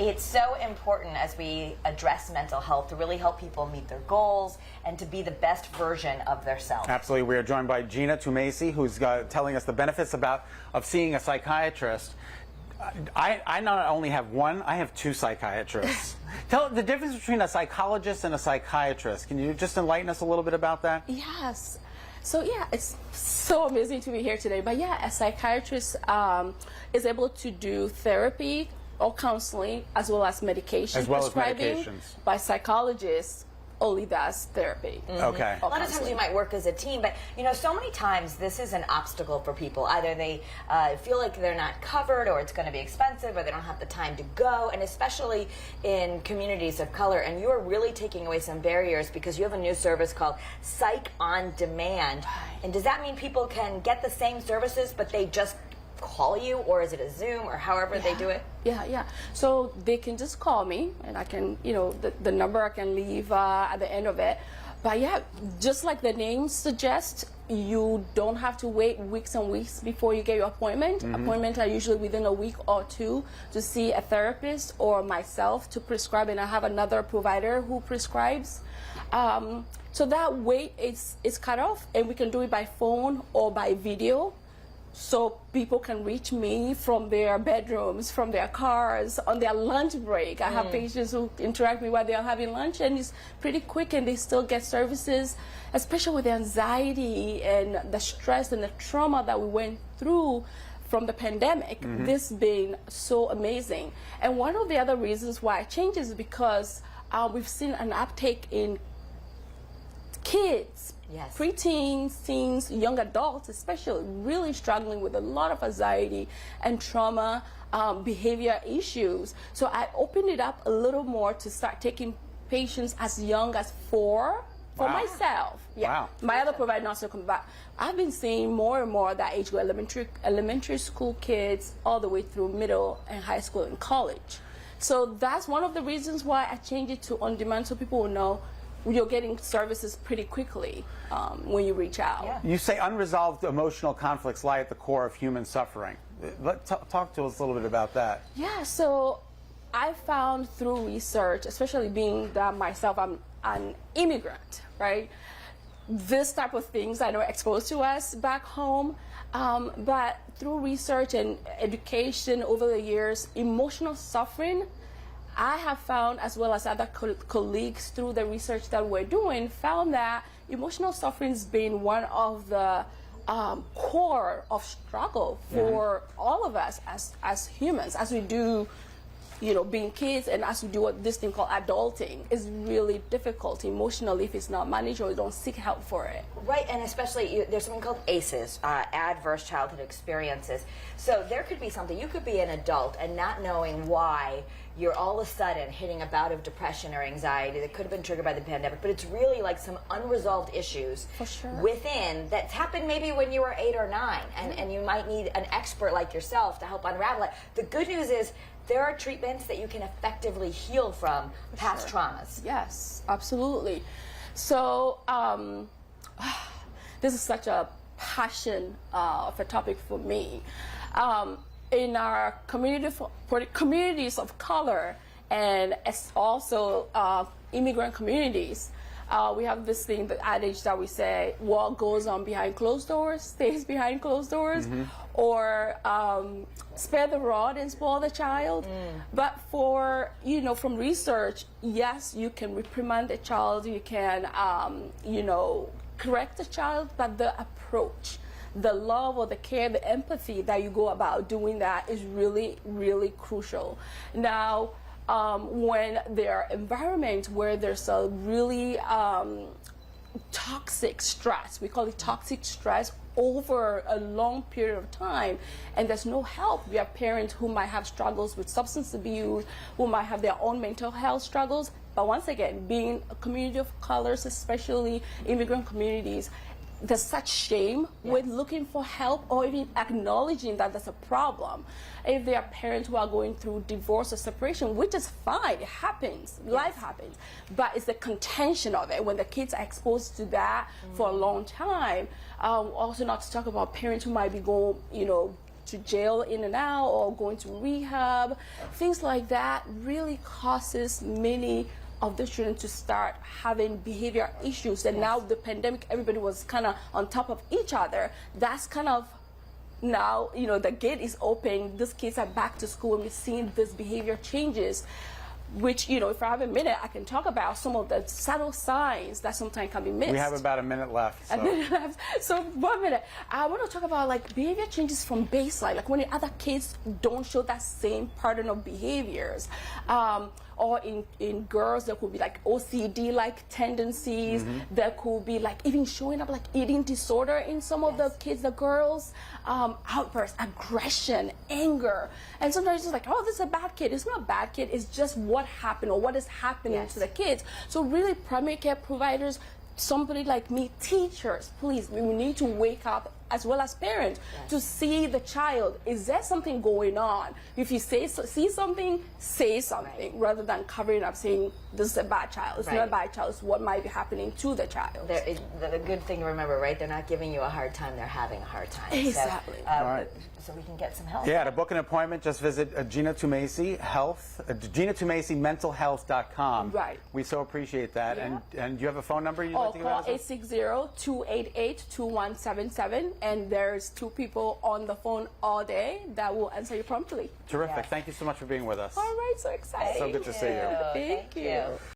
It's so important as we address mental health to really help people meet their goals and to be the best version of themselves. Absolutely. We are joined by Gina Tumasi, who's telling us the benefits of seeing a psychiatrist. I not only have one, I have two psychiatrists. Tell the difference between a psychologist and a psychiatrist. Can you just enlighten us a little bit about that? Yes. So yeah, it's so amazing to be here today. But yeah, a psychiatrist is able to do therapy or counseling as well as medication. As well as prescribing. medications. By psychologists only does therapy. Okay. A lot of times you might work as a team, but you know, so many times this is an obstacle for people. Either they feel like they're not covered, or it's going to be expensive, or they don't have the time to go, and especially in communities of color. And you are really taking away some barriers because you have a new service called Psych on Demand. And does that mean people can get the same services, but they just call you, or is it a Zoom, or however they do it? Yeah. So they can just call me, and I can, you know, the number I can leave at the end of it. But yeah, just like the name suggests, you don't have to wait weeks and weeks before you get your appointment. Appointments are usually within a week or two to see a therapist or myself to prescribe, and I have another provider who prescribes. So that wait is cut off, and we can do it by phone or by video. So people can reach me from their bedrooms, from their cars, on their lunch break. I have patients who interact with me while they're having lunch, and it's pretty quick, and they still get services, especially with the anxiety and the stress and the trauma that we went through from the pandemic. This has been so amazing. And one of the other reasons why it changes is because we've seen an uptake in kids, preteens, teens, young adults especially, really struggling with a lot of anxiety and trauma, behavior issues. So I opened it up a little more to start taking patients as young as 4 for myself. My other provider also come back. I've been seeing more and more that age group, elementary school kids all the way through middle and high school and college. So that's one of the reasons why I changed it to on demand, so people will know you're getting services pretty quickly when you reach out. You say unresolved emotional conflicts lie at the core of human suffering. Talk to us a little bit about that. Yeah, so I found through research, especially being that myself, I'm an immigrant, right? This type of things I know exposed to us back home, but through research and education over the years, emotional suffering, I have found, as well as other colleagues through the research that we're doing, found that emotional suffering has been one of the core of struggle for all of us as humans, as we do, you know, being kids, and as we do this thing called adulting. Is really difficult emotionally if it's not managed or you don't seek help for it. Right, and especially there's something called ACEs, adverse childhood experiences. So there could be something, you could be an adult and not knowing why you're all of a sudden hitting a bout of depression or anxiety that could have been triggered by the pandemic, but it's really like some unresolved issues within that's happened maybe when you were 8 or 9, and you might need an expert like yourself to help unravel it. The good news is there are treatments that you can effectively heal from past traumas. Yes, absolutely. So this is such a passion of a topic for me. In our communities of color, and also immigrant communities, we have this thing, the adage that we say, what goes on behind closed doors stays behind closed doors, or spare the rod and spoil the child. But for, you know, from research, yes, you can reprimand the child, you can, you know, correct the child, but the approach, the love or the care, the empathy that you go about doing that is really, really crucial. Now, when there are environments where there's a really toxic stress, we call it toxic stress, over a long period of time, and there's no help. We have parents who might have struggles with substance abuse, who might have their own mental health struggles. But once again, being a community of colors, especially immigrant communities, there's such shame with looking for help or even acknowledging that there's a problem. If there are parents who are going through divorce or separation, which is fine, it happens, life happens, but it's the contention of it when the kids are exposed to that for a long time. Also, not to talk about parents who might be going, you know, to jail in and out or going to rehab, things like that really causes many of the children to start having behavior issues. And now the pandemic, everybody was kind of on top of each other. That's kind of now, you know, the gate is open. These kids are back to school and we're seeing these behavior changes, which, you know, if I have a minute, I can talk about some of the subtle signs that sometimes can be missed. We have about a minute left. So. A minute left. So 1 minute. I want to talk about like behavior changes from baseline, like when the other kids don't show that same pattern of behaviors. Or in girls, there could be like OCD-like tendencies. There could be like even showing up like eating disorder in some of the kids, the girls. Outbursts, aggression, anger. And sometimes it's like, oh, this is a bad kid. It's not a bad kid. It's just what happened or what is happening to the kids. So really, primary care providers, somebody like me, teachers, please, we need to wake up as well as parents to see the child. Is there something going on? If you see something, say something rather than covering up saying this is a bad child. It's not a bad child. It's what might be happening to the child. The good thing to remember, right? They're not giving you a hard time. They're having a hard time. Exactly. So, right. So we can get some help. Yeah, to book an appointment, just visit Gina Tumasi Health, GinaTumasiMentalHealth.com. Right. We so appreciate that. Yeah. And you have a phone number you'd Oh, like to give call us? 860-288-2177, and there's 2 people on the phone all day that will answer you promptly. Terrific. Yes. Thank you so much for being with us. All right, so excited. So good to see you. Thank you.